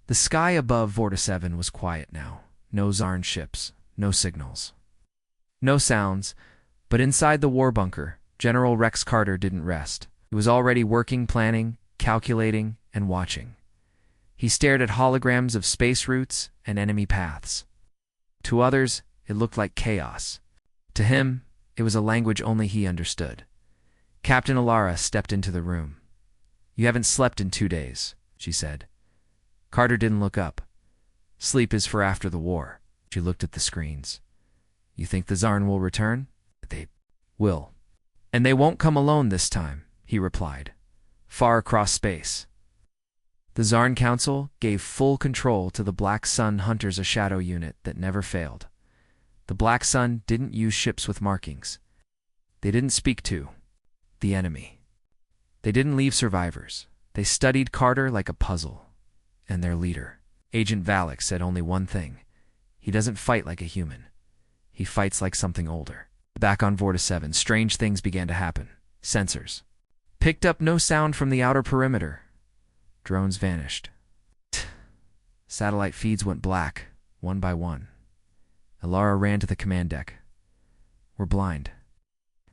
The sky above Vorta-7 was quiet now. No Zarn ships, no signals. No sounds, but inside the war bunker, General Rex Carter didn't rest. He was already working, planning, calculating, and watching. He stared at holograms of space routes and enemy paths. To others, it looked like chaos. To him, it was a language only he understood. Captain Alara stepped into the room. "You haven't slept in 2 days," she said. Carter didn't look up. "Sleep is for after the war." She looked at the screens. "You think the Zarn will return?" "They will. And they won't come alone this time," he replied. "Far across space." The Zarn Council gave full control to the Black Sun Hunters, a shadow unit that never failed. The Black Sun didn't use ships with markings. They didn't speak to the enemy. They didn't leave survivors. They studied Carter like a puzzle. And their leader, Agent Valek, said only one thing. He doesn't fight like a human. He fights like something older. Back on Vorta-7, strange things began to happen. Sensors picked up no sound from the outer perimeter. Drones vanished. Satellite feeds went black, one by one. Alara ran to the command deck. "We're blind."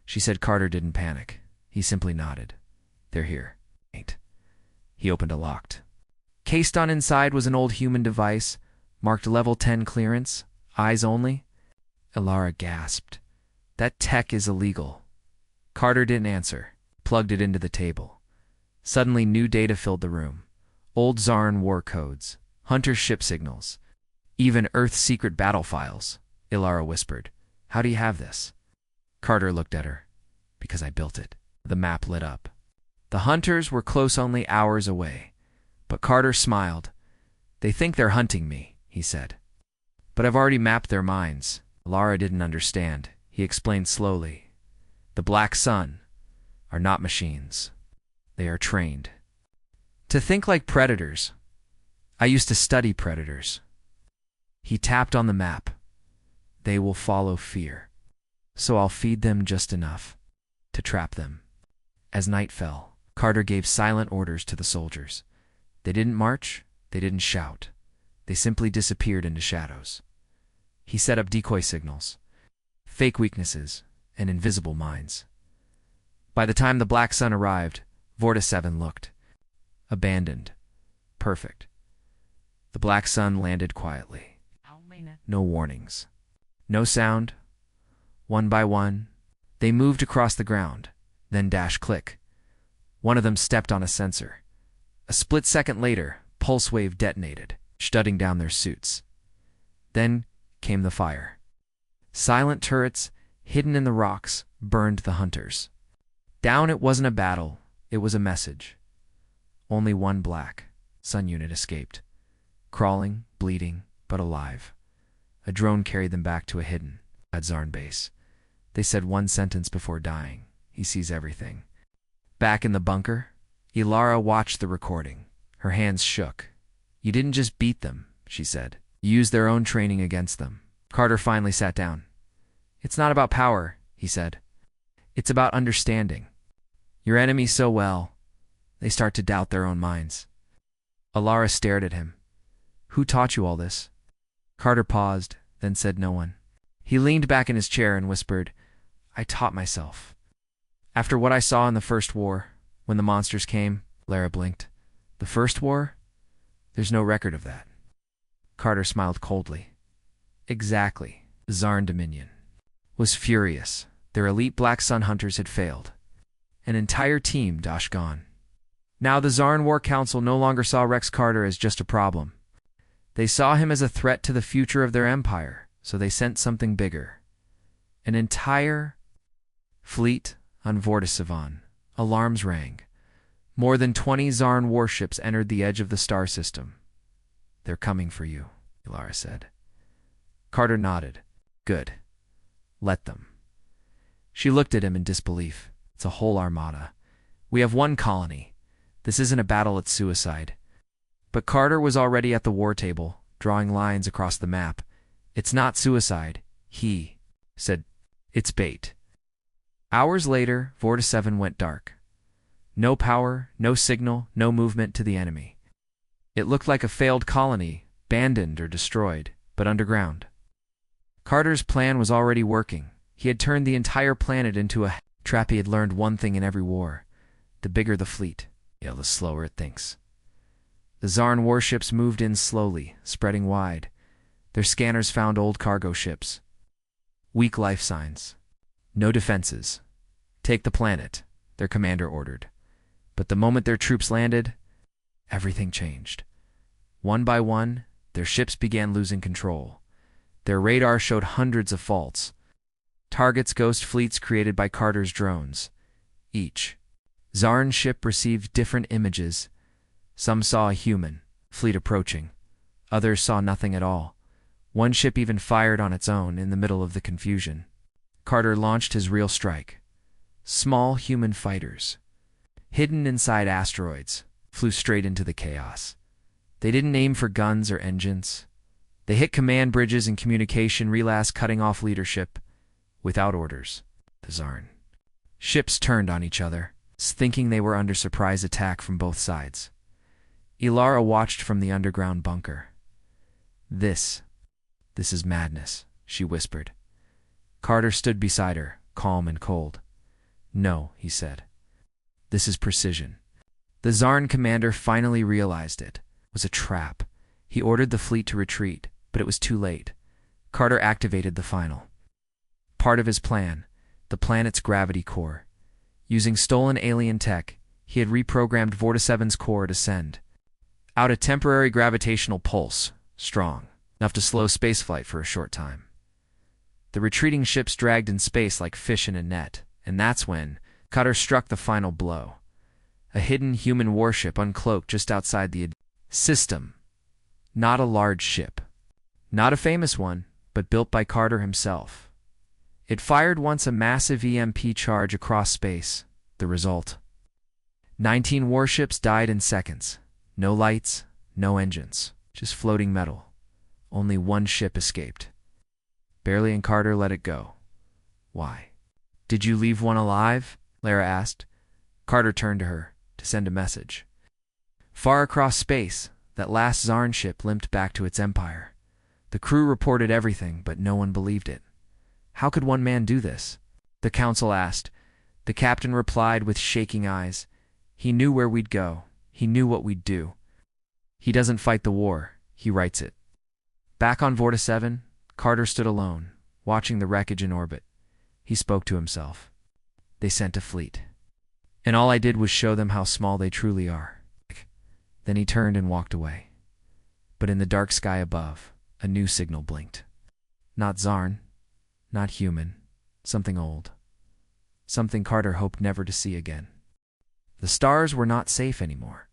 She said. Carter didn't panic. He simply nodded. "They're here." Ain't. He opened a locked. Cased on inside was an old human device, marked level 10 clearance, eyes only. Alara gasped. "That tech is illegal." Carter didn't answer, plugged it into the table. Suddenly new data filled the room. Old Zarn war codes, Hunter ship signals, even Earth's secret battle files. Alara whispered. "How do you have this?" Carter looked at her. "Because I built it." The map lit up. The Hunters were close, only hours away. But Carter smiled. "They think they're hunting me," he said. "But I've already mapped their minds." Alara didn't understand. He explained slowly. "The Black Sun are not machines. They are trained to think like predators. I used to study predators." He tapped on the map. "They will follow fear. So I'll feed them just enough to trap them." As night fell, Carter gave silent orders to the soldiers. They didn't march, they didn't shout. They simply disappeared into shadows. He set up decoy signals, fake weaknesses, and invisible mines. By the time the Black Sun arrived, Vorta-7 looked abandoned, perfect. The Black Sun landed quietly. No warnings, no sound. One by one, they moved across the ground, then dash click. One of them stepped on a sensor. A split second later, pulse wave detonated, shutting down their suits. Then came the fire. Silent turrets, hidden in the rocks, burned the Hunters. Down it wasn't a battle, it was a message. Only one Black Sun unit escaped. Crawling, bleeding, but alive. A drone carried them back to a hidden Zarn base. They said one sentence before dying. "He sees everything." Back in the bunker, Alara watched the recording. Her hands shook. "You didn't just beat them," she said. "You used their own training against them." Carter finally sat down. "It's not about power," he said. "It's about understanding your enemy so well, they start to doubt their own minds." Alara stared at him. "Who taught you all this?" Carter paused, then said no one. He leaned back in his chair and whispered, "I taught myself. After what I saw in the first war, when the monsters came." Lara blinked. "The first war? There's no record of that." Carter smiled coldly. "Exactly." The Zarn Dominion was furious. Their elite Black Sun Hunters had failed. An entire team gone. Now the Zarn War Council no longer saw Rex Carter as just a problem. They saw him as a threat to the future of their empire, so they sent something bigger. An entire fleet on Vorta-7. Alarms rang. More than 20 Zarn warships entered the edge of the star system. "They're coming for you," Alara said. Carter nodded. "Good. Let them." She looked at him in disbelief. "It's a whole armada. We have one colony. This isn't a battle, it's suicide." But Carter was already at the war table, drawing lines across the map. "It's not suicide," he said. "It's bait." Hours later, Vorta-7 went dark. No power, no signal, no movement to the enemy. It looked like a failed colony, abandoned or destroyed, but underground. Carter's plan was already working. He had turned the entire planet into a trap. He had learned one thing in every war. The bigger the fleet, the slower it thinks. The Zarn warships moved in slowly, spreading wide. Their scanners found old cargo ships. Weak life signs. No defenses. Take the planet, their commander ordered. But the moment their troops landed, everything changed. One by one, their ships began losing control. Their radar showed hundreds of faults. Targets ghost fleets created by Carter's drones. Each Zarn ship received different images. Some saw a human fleet approaching. Others saw nothing at all. One ship even fired on its own in the middle of the confusion. Carter launched his real strike. Small human fighters, hidden inside asteroids, flew straight into the chaos. They didn't aim for guns or engines. They hit command bridges and communication relays, cutting off leadership without orders. The Zarn ships turned on each other, thinking they were under surprise attack from both sides. Ilara watched from the underground bunker. This is madness, she whispered. Carter stood beside her, calm and cold. No, he said. This is precision. The Zarn commander finally realized it was a trap. He ordered the fleet to retreat, but it was too late. Carter activated the final part of his plan, the planet's gravity core. Using stolen alien tech, he had reprogrammed Vortiseven's core to send out a temporary gravitational pulse, strong enough to slow spaceflight for a short time. The retreating ships dragged in space like fish in a net, and that's when Carter struck the final blow. A hidden human warship uncloaked just outside the system. Not a large ship. Not a famous one, but built by Carter himself. It fired once a massive EMP charge across space. The result: 19 warships died in seconds. No lights, no engines, just floating metal. Only one ship escaped. Barely, and Carter let it go. Why? Did you leave one alive? Lara asked. Carter turned to her to send a message. Far across space, that last Zarn ship limped back to its empire. The crew reported everything, but no one believed it. How could one man do this? The council asked. The captain replied with shaking eyes. He knew where we'd go. He knew what we'd do. He doesn't fight the war. He writes it. Back on Vortiseven, Carter stood alone, watching the wreckage in orbit. He spoke to himself. They sent a fleet. And all I did was show them how small they truly are. Then he turned and walked away. But in the dark sky above, a new signal blinked. Not Zarn, not human, something old. Something Carter hoped never to see again. The stars were not safe anymore.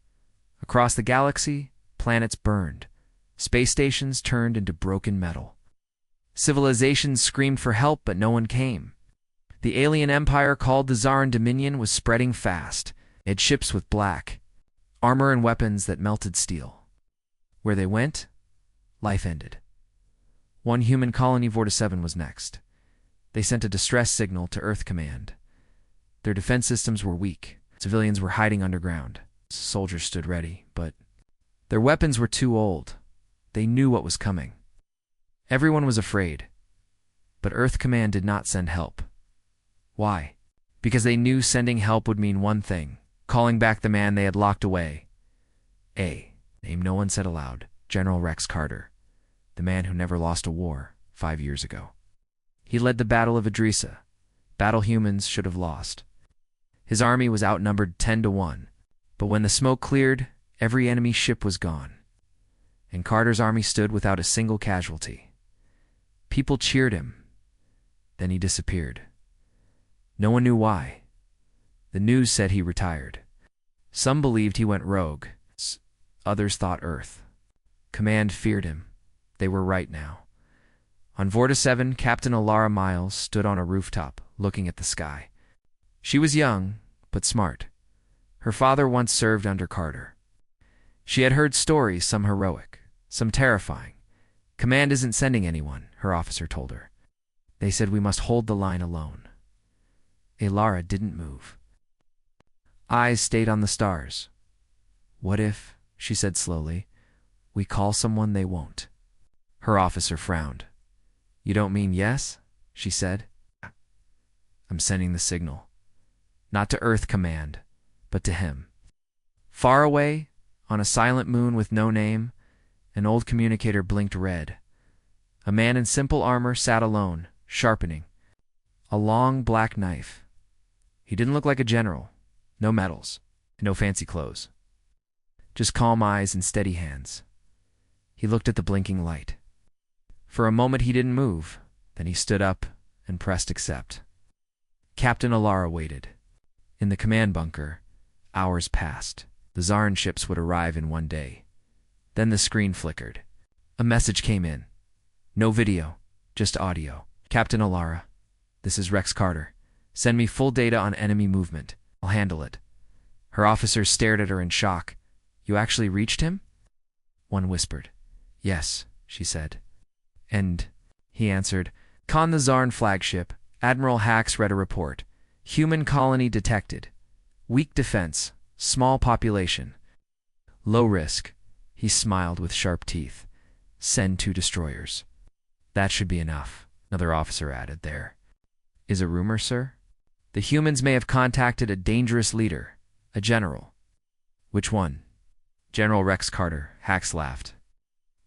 Across the galaxy, planets burned. Space stations turned into broken metal. Civilizations screamed for help, but no one came. The alien empire called the Zarn Dominion was spreading fast. It had ships with black armor and weapons that melted steel. Where they went, life ended. One human colony, Vortiseven, was next. They sent a distress signal to Earth Command. Their defense systems were weak. Civilians were hiding underground. Soldiers stood ready, but their weapons were too old. They knew what was coming. Everyone was afraid. But Earth Command did not send help. Why? Because they knew sending help would mean one thing: calling back the man they had locked away. A name no one said aloud: General Rex Carter, the man who never lost a war 5 years ago. He led the Battle of Idrissa, battle humans should have lost. His army was outnumbered 10-1, but when the smoke cleared, every enemy ship was gone. And Carter's army stood without a single casualty. People cheered him. Then he disappeared. No one knew why. The news said he retired. Some believed he went rogue. Others thought Earth Command feared him. They were right now. On Vortiseven, Captain Alara Miles stood on a rooftop, looking at the sky. She was young, but smart. Her father once served under Carter. She had heard stories, some heroic, some terrifying. Command isn't sending anyone, her officer told her. They said we must hold the line alone. Alara didn't move. Eyes stayed on the stars. What if, she said slowly, We call someone they won't. Her officer frowned. You don't mean yes? She said. I'm sending the signal. Not to Earth Command, but to him. Far away, on a silent moon with no name, an old communicator blinked red. A man in simple armor sat alone, sharpening a long black knife. He didn't look like a general. No medals, no fancy clothes. Just calm eyes and steady hands. He looked at the blinking light. For a moment he didn't move, then he stood up and pressed accept. Captain Alara waited. In the command bunker, hours passed. The Zarin ships would arrive in one day. Then the screen flickered. A message came in. No video, just audio. Captain Alara, this is Rex Carter. Send me full data on enemy movement. I'll handle it. Her officers stared at her in shock. You actually reached him? One whispered. Yes, she said. And, he answered, Con the Zarin flagship, Admiral Hax read a report. Human colony detected. Weak defense, small population. Low risk. He smiled with sharp teeth. Send 2 destroyers. That should be enough, another officer added there. Is a rumor, sir? The humans may have contacted a dangerous leader, a general. Which one? General Rex Carter, Hax laughed.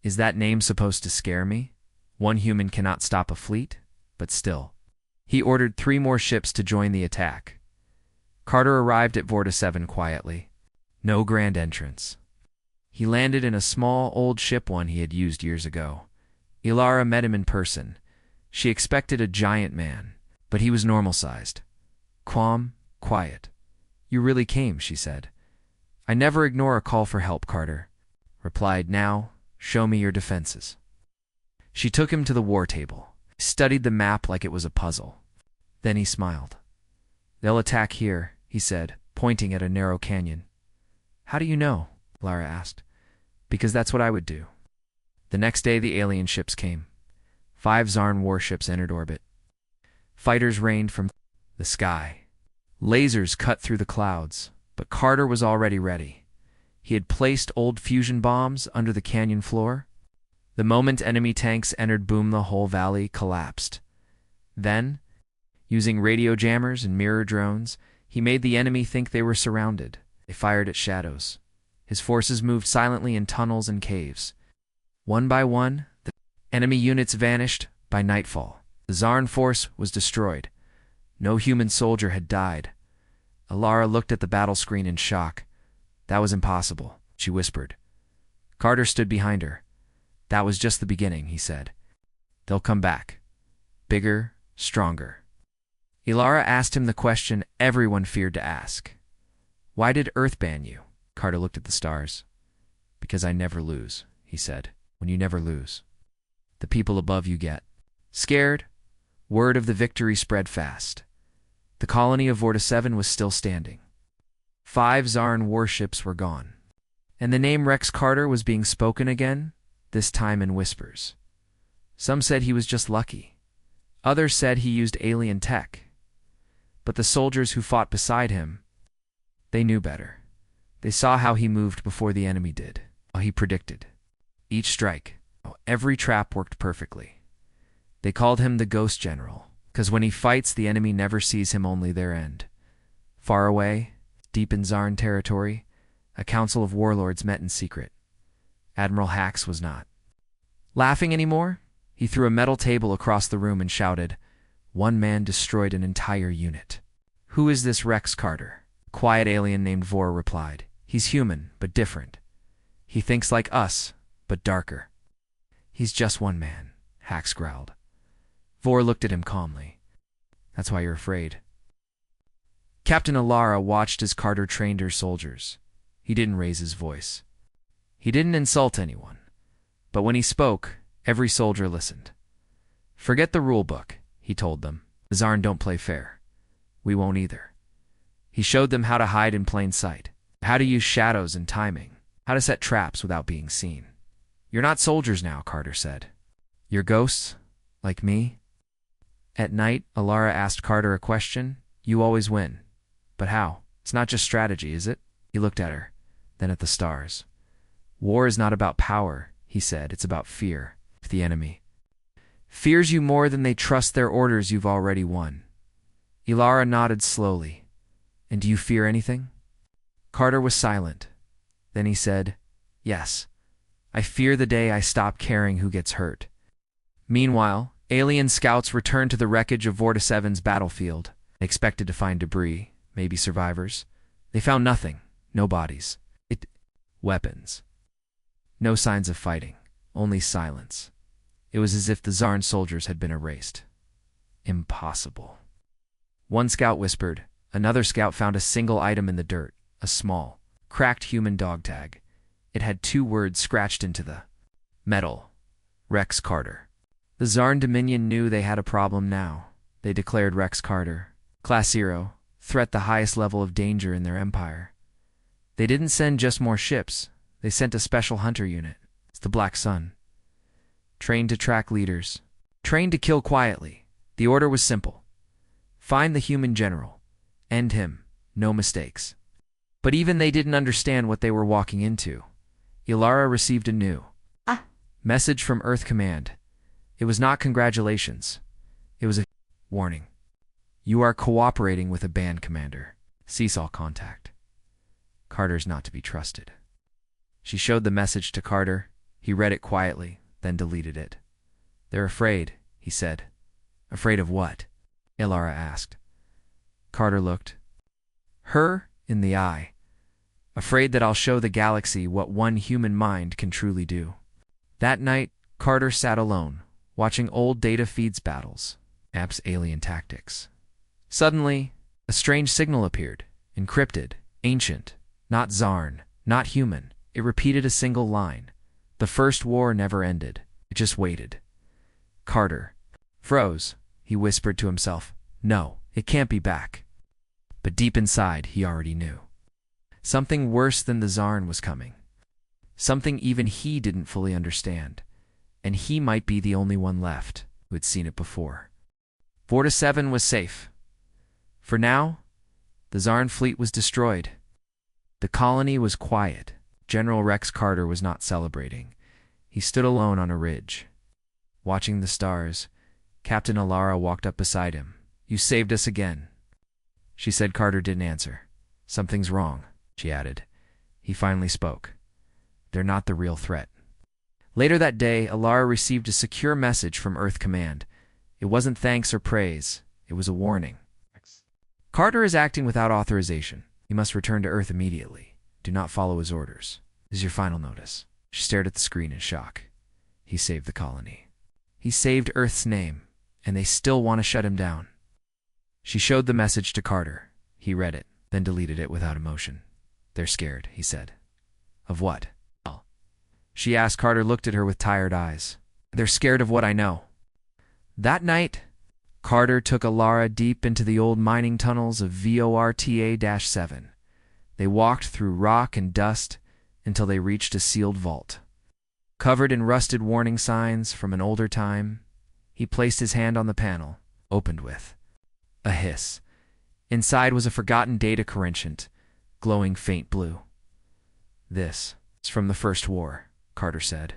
Is that name supposed to scare me? One human cannot stop a fleet, but still. He ordered 3 more ships to join the attack. Carter arrived at Vorta 7 quietly. No grand entrance. He landed in a small, old ship one he had used years ago. Ilara met him in person. She expected a giant man, but he was normal-sized. Calm, quiet. You really came, she said. I never ignore a call for help, Carter replied. Now, show me your defenses. She took him to the war table. He studied the map like it was a puzzle. Then he smiled. They'll attack here, he said, pointing at a narrow canyon. How do you know? Lara asked. Because that's what I would do. The next day the alien ships came. 5 Zarin warships entered orbit. Fighters rained from the sky. Lasers cut through the clouds, but Carter was already ready. He had placed old fusion bombs under the canyon floor. The moment enemy tanks entered, boom, the whole valley collapsed. Then, using radio jammers and mirror drones, he made the enemy think they were surrounded. They fired at shadows. His forces moved silently in tunnels and caves. One by one, the enemy units vanished by nightfall. The Zarin force was destroyed. No human soldier had died. Alara looked at the battle screen in shock. That was impossible, she whispered. Carter stood behind her. That was just the beginning, he said. They'll come back. Bigger, stronger. Ilara asked him the question everyone feared to ask. Why did Earth ban you? Carter looked at the stars. Because I never lose, he said. When you never lose, the people above you get scared. Word of the victory spread fast. The colony of Vorta 7 was still standing. 5 Zarin warships were gone. And the name Rex Carter was being spoken again, this time in whispers. Some said he was just lucky. Others said he used alien tech. But the soldiers who fought beside him, they knew better. They saw how he moved before the enemy did, how he predicted. Each strike, every trap worked perfectly. They called him the Ghost General, because when he fights, the enemy never sees him, only their end. Far away, deep in Zarin territory, a council of warlords met in secret. Admiral Hax was not laughing anymore. He threw a metal table across the room and shouted, "One man destroyed an entire unit." Who is this Rex Carter? A quiet alien named Vor replied. He's human, but different. He thinks like us, but darker. He's just one man, Hax growled. Vor looked at him calmly. That's why you're afraid. Captain Alara watched as Carter trained her soldiers. He didn't raise his voice. He didn't insult anyone. But when he spoke, every soldier listened. Forget the rule book, he told them. The Zarin don't play fair. We won't either. He showed them how to hide in plain sight, how to use shadows and timing, how to set traps without being seen. You're not soldiers now, Carter said. You're ghosts, like me. At night, Alara asked Carter a question. You always win. But how? It's not just strategy, is it? He looked at her, then at the stars. War is not about power, he said. It's about fear. If the enemy fears you more than they trust their orders, you've already won. Ilara nodded slowly. And do you fear anything? Carter was silent. Then he said, yes. I fear the day I stop caring who gets hurt. Meanwhile, alien scouts returned to the wreckage of Vortiseven's battlefield. They expected to find debris, maybe survivors. They found nothing. No bodies. Weapons. No signs of fighting. Only silence. It was as if the Zarn soldiers had been erased. Impossible. One scout whispered. Another scout found a single item in the dirt. A small, cracked human dog tag. It had 2 words scratched into the metal. Rex Carter. The Zarn Dominion knew they had a problem now. They declared Rex Carter, Class 0, threat the highest level of danger in their empire. They didn't send just more ships. They sent a special hunter unit. It's the Black Sun. Trained to track leaders. Trained to kill quietly. The order was simple. Find the human general. End him. No mistakes. But even they didn't understand what they were walking into. Ilara received a new message from Earth Command. It was not congratulations. It was a warning. You are cooperating with a band commander. Cease all contact. Carter's not to be trusted. She showed the message to Carter. He read it quietly, then deleted it. They're afraid, he said. Afraid of what? Ilara asked. Carter looked her in the eye. Afraid that I'll show the galaxy what one human mind can truly do. That night, Carter sat alone, watching old data feeds battles. App's alien tactics. Suddenly, a strange signal appeared. Encrypted, ancient, not Zarn, not human. It repeated a single line. The first war never ended. It just waited. Carter froze. He whispered to himself, no, it can't be back. But deep inside, he already knew. Something worse than the Zarn was coming. Something even he didn't fully understand. And he might be the only one left who had seen it before. Vortiseven was safe. For now, the Zarn fleet was destroyed. The colony was quiet. General Rex Carter was not celebrating. He stood alone on a ridge. Watching the stars, Captain Ilara walked up beside him. You saved us again. She said. Carter didn't answer. Something's wrong, she added. He finally spoke. They're not the real threat. Later that day, Ilara received a secure message from Earth Command. It wasn't thanks or praise. It was a warning. Carter is acting without authorization. He must return to Earth immediately. Do not follow his orders. This is your final notice. She stared at the screen in shock. He saved the colony. He saved Earth's name, and they still want to shut him down. She showed the message to Carter. He read it, then deleted it without emotion. They're scared, he said. Of what? She asked. Carter looked at her with tired eyes. They're scared of what I know. That night, Carter took Ilara deep into the old mining tunnels of VORTA-7. They walked through rock and dust until they reached a sealed vault. Covered in rusted warning signs from an older time, he placed his hand on the panel, opened with a hiss. Inside was a forgotten data correntiant, glowing faint blue. This is from the First War, Carter said.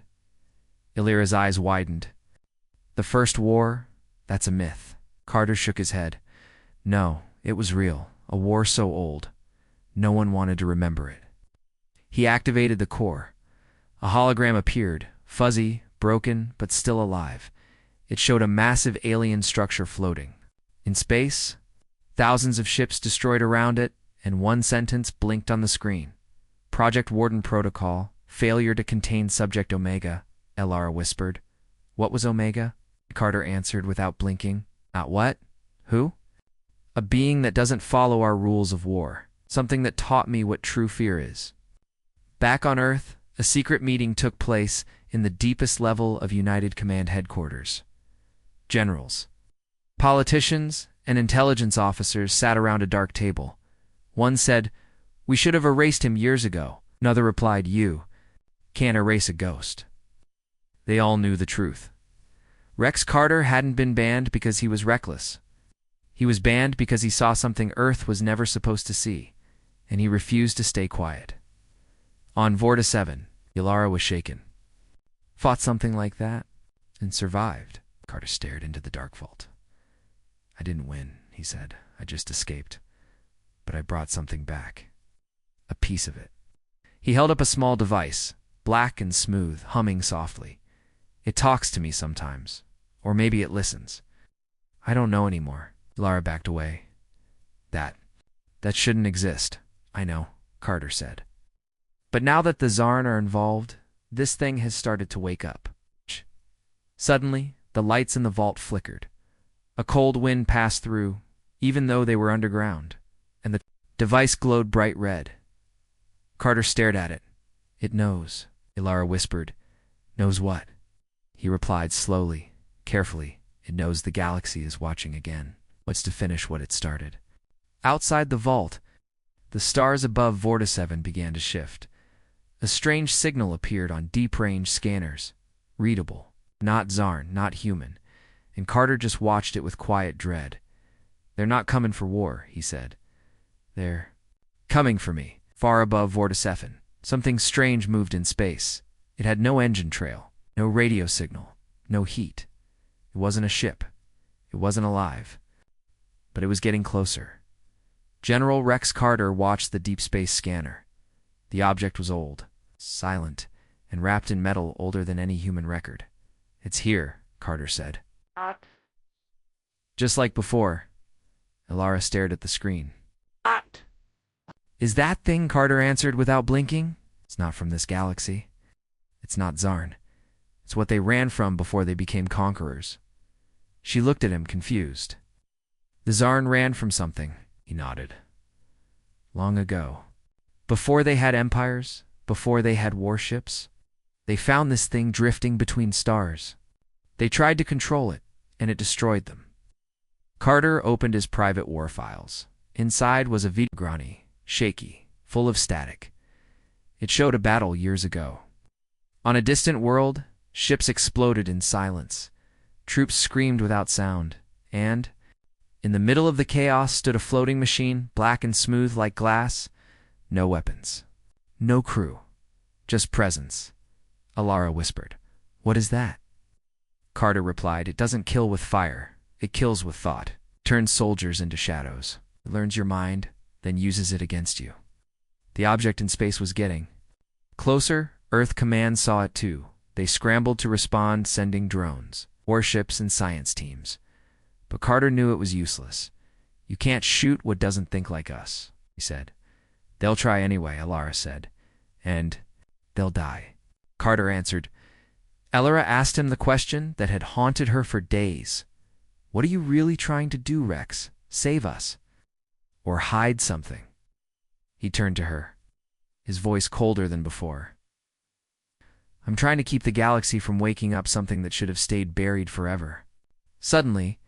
Illyra's eyes widened. The First War? That's a myth. Carter shook his head. No, it was real. A war so old. No one wanted to remember it. He activated the core. A hologram appeared, fuzzy, broken, but still alive. It showed a massive alien structure floating. In space, thousands of ships destroyed around it, and one sentence blinked on the screen. Project Warden Protocol, failure to contain Subject Omega, Ilara whispered. What was Omega? Carter answered without blinking. Not what? Who? A being that doesn't follow our rules of war. Something that taught me what true fear is. Back on Earth, a secret meeting took place in the deepest level of United Command headquarters. Generals, politicians, and intelligence officers sat around a dark table. One said, "We should have erased him years ago." Another replied, "You can't erase a ghost." They all knew the truth. Rex Carter hadn't been banned because he was reckless. He was banned because he saw something Earth was never supposed to see, and he refused to stay quiet. On Vorta-7, Ilara was shaken. Fought something like that? And survived. Carter stared into the dark vault. I didn't win, he said. I just escaped. But I brought something back. A piece of it. He held up a small device, black and smooth, humming softly. It talks to me sometimes. Or maybe it listens. I don't know anymore. Lara backed away. That shouldn't exist. I know, Carter said. But now that the Zarn are involved, this thing has started to wake up. Suddenly, the lights in the vault flickered. A cold wind passed through, even though they were underground, and the device glowed bright red. Carter stared at it. It knows, Ilara whispered. Knows what? He replied slowly, carefully. It knows the galaxy is watching again. What's to finish what it started? Outside the vault, the stars above Vortiseven began to shift. A strange signal appeared on deep-range scanners. Readable. Not Zarn, not human. And Carter just watched it with quiet dread. They're not coming for war, he said. They're coming for me. Far above Vortiseven, something strange moved in space. It had no engine trail, no radio signal, no heat. It wasn't a ship. It wasn't alive. But it was getting closer. General Rex Carter watched the deep space scanner. The object was old, silent, and wrapped in metal older than any human record. It's here, Carter said. What? Just like before. Ilara stared at the screen. What? Is that thing? Carter answered without blinking. It's not from this galaxy. It's not Zarn. It's what they ran from before they became conquerors. She looked at him, confused. The Zarn ran from something, he nodded. Long ago. Before they had empires, before they had warships, they found this thing drifting between stars. They tried to control it, and it destroyed them. Carter opened his private war files. Inside was a videography, shaky, full of static. It showed a battle years ago. On a distant world, ships exploded in silence. Troops screamed without sound, and in the middle of the chaos stood a floating machine, black and smooth like glass. No weapons. No crew. Just presence. Ilara whispered. What is that? Carter replied, it doesn't kill with fire. It kills with thought. Turns soldiers into shadows. It learns your mind, then uses it against you. The object in space was getting closer. Earth Command saw it too. They scrambled to respond, sending drones, warships, and science teams. But Carter knew it was useless. You can't shoot what doesn't think like us, he said. They'll try anyway, Ilara said. And they'll die. Carter answered. Ilara asked him the question that had haunted her for days. What are you really trying to do, Rex? Save us? Or hide something? He turned to her, his voice colder than before. I'm trying to keep the galaxy from waking up something that should have stayed buried forever. Suddenly,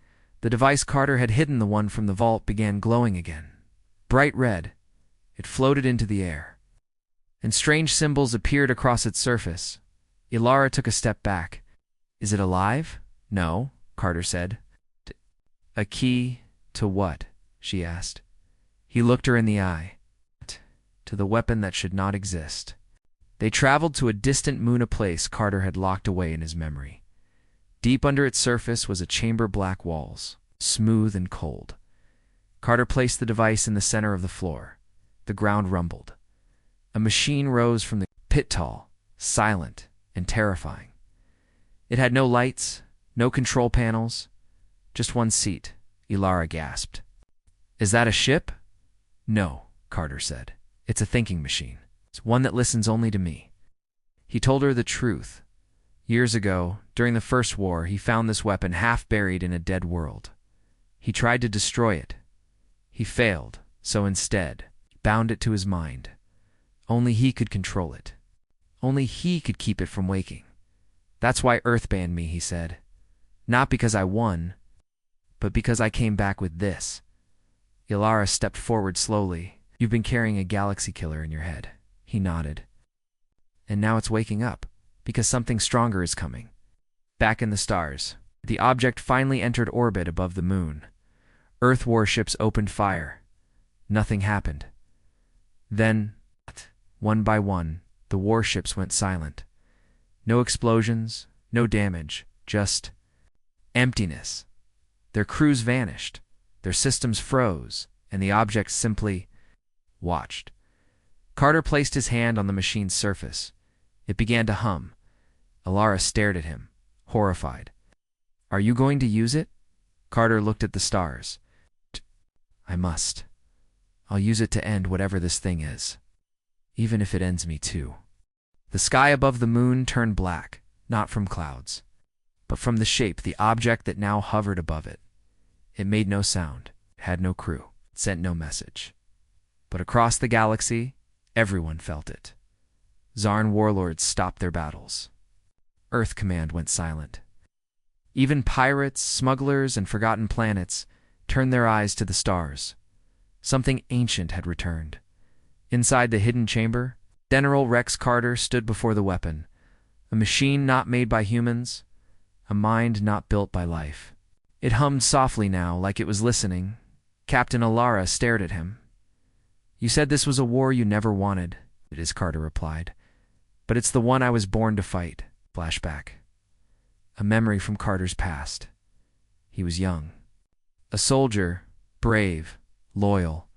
the device Carter had hidden, the one from the vault, began glowing again. Bright red. It floated into the air. And strange symbols appeared across its surface. Ilara took a step back. Is it alive? No, Carter said. A key to what? She asked. He looked her in the eye. To the weapon that should not exist. They traveled to a distant moon, a place Carter had locked away in his memory. Deep under its surface was a chamber, black walls, smooth and cold. Carter placed the device in the center of the floor. The ground rumbled. A machine rose from the pit, tall, silent, and terrifying. It had no lights, no control panels, just one seat. Ilara gasped. Is that a ship? No, Carter said. It's a thinking machine. It's one that listens only to me. He told her the truth. Years ago, during the First War, he found this weapon half buried in a dead world. He tried to destroy it. He failed, so instead, he bound it to his mind. Only he could control it. Only he could keep it from waking. That's why Earth banned me, he said. Not because I won, but because I came back with this. Ilara stepped forward slowly. You've been carrying a galaxy killer in your head. He nodded. And now it's waking up, because something stronger is coming. Back in the stars, the object finally entered orbit above the moon. Earth warships opened fire. Nothing happened. Then, one by one, The warships went silent. No explosions, no damage, just emptiness. Their crews vanished, their systems froze, and the objects simply watched. Carter placed his hand on the machine's surface. It began to hum. Alara stared at him, horrified. "Are you going to use it?" Carter looked at the stars. "I must. I'll use it to end whatever this thing is, even if it ends me too." The sky above the moon turned black, not from clouds, but from the shape, the object that now hovered above it. It made no sound, had no crew, sent no message. But across the galaxy, everyone felt it. Zarn warlords stopped their battles. Earth Command went silent. Even pirates, smugglers, and forgotten planets turned their eyes to the stars. Something ancient had returned. Inside the hidden chamber, General Rex Carter stood before the weapon, a machine not made by humans, a mind not built by life. It hummed softly now, like it was listening. Captain Alara stared at him. "You said this was a war you never wanted." "It is," Carter replied. "But it's the one I was born to fight." Flashback. A memory from Carter's past. He was young. A soldier, brave, loyal.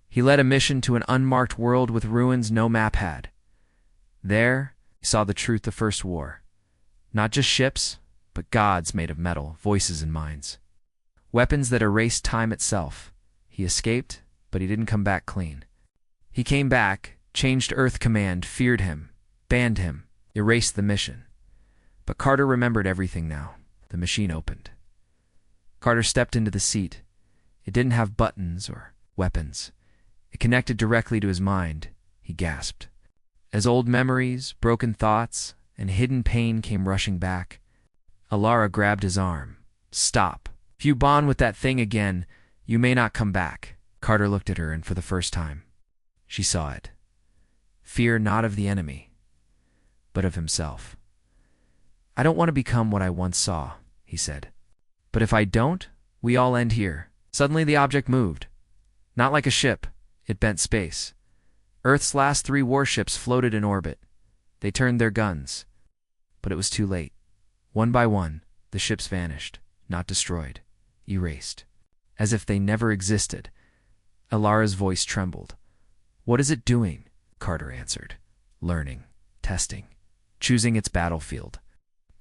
He led a mission to an unmarked world with ruins no map had. There, he saw the truth of First War. Not just ships, but gods made of metal, voices and minds. Weapons that erased time itself. He escaped, but he didn't come back clean. He came back, changed Earth Command, feared him, banned him, erased the mission. But Carter remembered everything now. The machine opened. Carter stepped into the seat. It didn't have buttons or weapons. It connected directly to his mind. He gasped. As old memories, broken thoughts, and hidden pain came rushing back, Alara grabbed his arm. "Stop. If you bond with that thing again, you may not come back." Carter looked at her, and for the first time, she saw it. Fear not of the enemy, but of himself. "I don't want to become what I once saw," he said. "But if I don't, we all end here." Suddenly the object moved. Not like a ship. It bent space. Earth's last 3 warships floated in orbit. They turned their guns. But it was too late. One by one, the ships vanished, not destroyed, erased, as if they never existed. Alara's voice trembled. "What is it doing?" Carter answered. "Learning, testing, choosing its battlefield."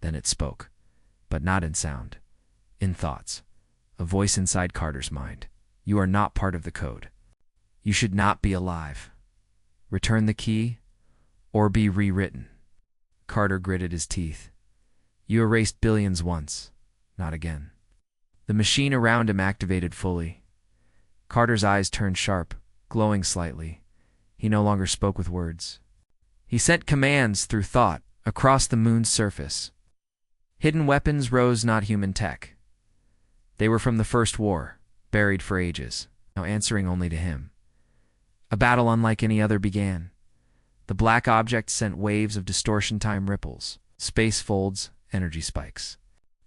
Then it spoke, but not in sound, in thoughts. A voice inside Carter's mind. "You are not part of the code. You should not be alive. Return the key, or be rewritten." Carter gritted his teeth. "You erased billions once, not again." The machine around him activated fully. Carter's eyes turned sharp, glowing slightly. He no longer spoke with words. He sent commands through thought, across the moon's surface. Hidden weapons rose, not human tech. They were from the First War, buried for ages, now answering only to him. A battle unlike any other began. The black object sent waves of distortion time ripples, space folds, energy spikes.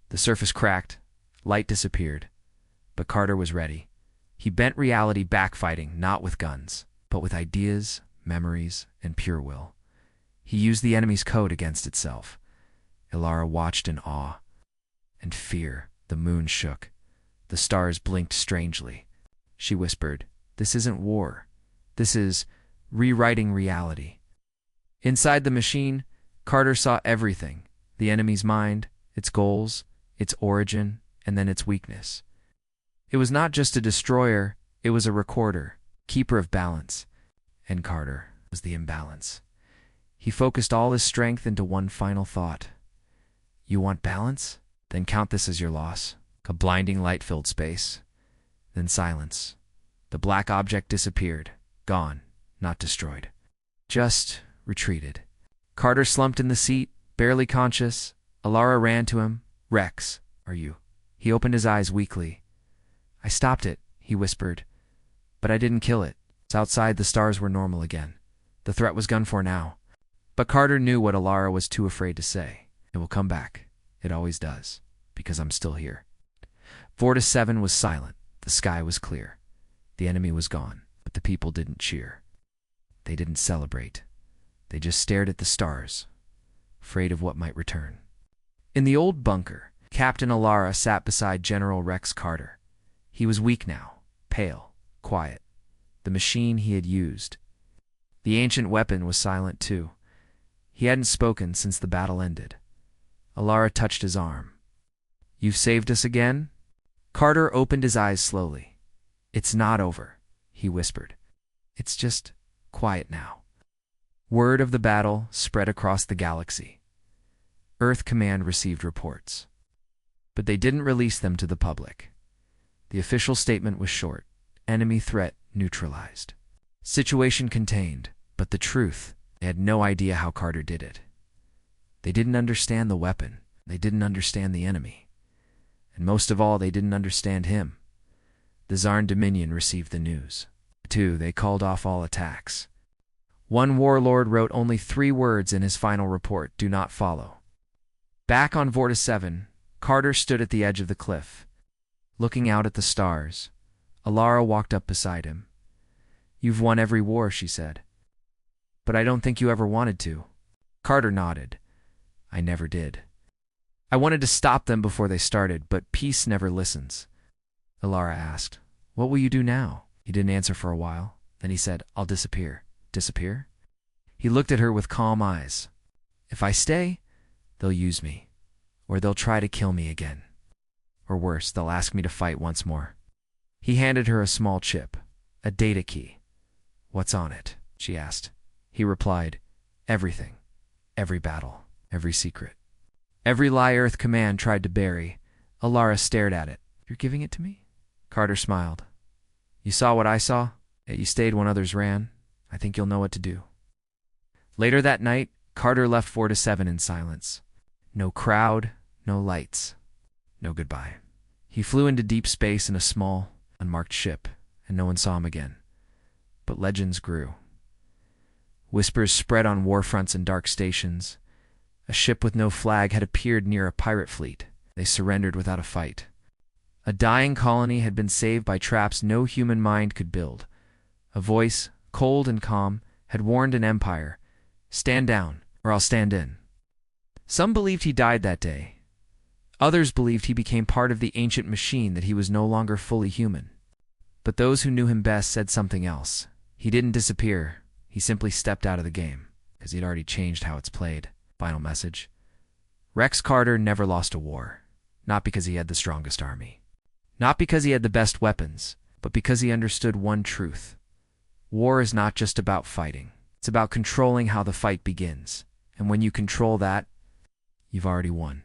The surface cracked, light disappeared, but Carter was ready. He bent reality back, fighting not with guns, but with ideas, memories, and pure will. He used the enemy's code against itself. Alara watched in awe and fear. The moon shook. The stars blinked strangely. She whispered, "This isn't war. This is rewriting reality." Inside the machine, Carter saw everything. The enemy's mind, its goals, its origin, and then its weakness. It was not just a destroyer, it was a recorder, keeper of balance. And Carter was the imbalance. He focused all his strength into one final thought. "You want balance? Then count this as your loss." A blinding light filled space. Then silence. The black object disappeared. Gone, not destroyed. Just retreated. Carter slumped in the seat, barely conscious. Alara ran to him. "Rex, are you?" He opened his eyes weakly. "I stopped it," he whispered. "But I didn't kill it." Outside, the stars were normal again. The threat was gone for now. But Carter knew what Alara was too afraid to say. "It will come back. It always does. Because I'm still here." 4-7 was silent. The sky was clear. The enemy was gone, but the people didn't cheer. They didn't celebrate. They just stared at the stars, afraid of what might return. In the old bunker, Captain Alara sat beside General Rex Carter. He was weak now, pale, quiet. The machine he had used. The ancient weapon was silent too. He hadn't spoken since the battle ended. Alara touched his arm. "You've saved us again?" Carter opened his eyes slowly. "It's not over," he whispered. "It's just quiet now." Word of the battle spread across the galaxy. Earth Command received reports. But they didn't release them to the public. The official statement was short. Enemy threat neutralized. Situation contained, but the truth, they had no idea how Carter did it. They didn't understand the weapon. They didn't understand the enemy. And most of all, they didn't understand him. The Zarn Dominion received the news. Too, they called off all attacks. One warlord wrote only 3 words in his final report: "Do not follow." Back on Vorta 7, Carter stood at the edge of the cliff, looking out at the stars. Alara walked up beside him. "You've won every war," she said. "But I don't think you ever wanted to." Carter nodded. "I never did. I wanted to stop them before they started, but peace never listens." Alara asked, "What will you do now?" He didn't answer for a while. Then he said, "I'll disappear." "Disappear?" He looked at her with calm eyes. "If I stay, they'll use me. Or they'll try to kill me again. Or worse, they'll ask me to fight once more." He handed her a small chip, a data key. "What's on it?" she asked. He replied, "Everything. Every battle. Every secret. Every lie Earth Command tried to bury." Alara stared at it. "You're giving it to me?" Carter smiled. "You saw what I saw? Yet you stayed when others ran. I think you'll know what to do." Later that night, Carter left Vorta 7 in silence. No crowd, no lights, no goodbye. He flew into deep space in a small, unmarked ship, and no one saw him again. But legends grew. Whispers spread on warfronts and dark stations. A ship with no flag had appeared near a pirate fleet. They surrendered without a fight. A dying colony had been saved by traps no human mind could build. A voice, cold and calm, had warned an empire, "Stand down, or I'll stand in." Some believed he died that day. Others believed he became part of the ancient machine, that he was no longer fully human. But those who knew him best said something else. He didn't disappear. He simply stepped out of the game, because he'd already changed how it's played. Final message. Rex Carter never lost a war. Not because he had the strongest army. Not because he had the best weapons, but because he understood one truth. War is not just about fighting. It's about controlling how the fight begins. And when you control that, you've already won.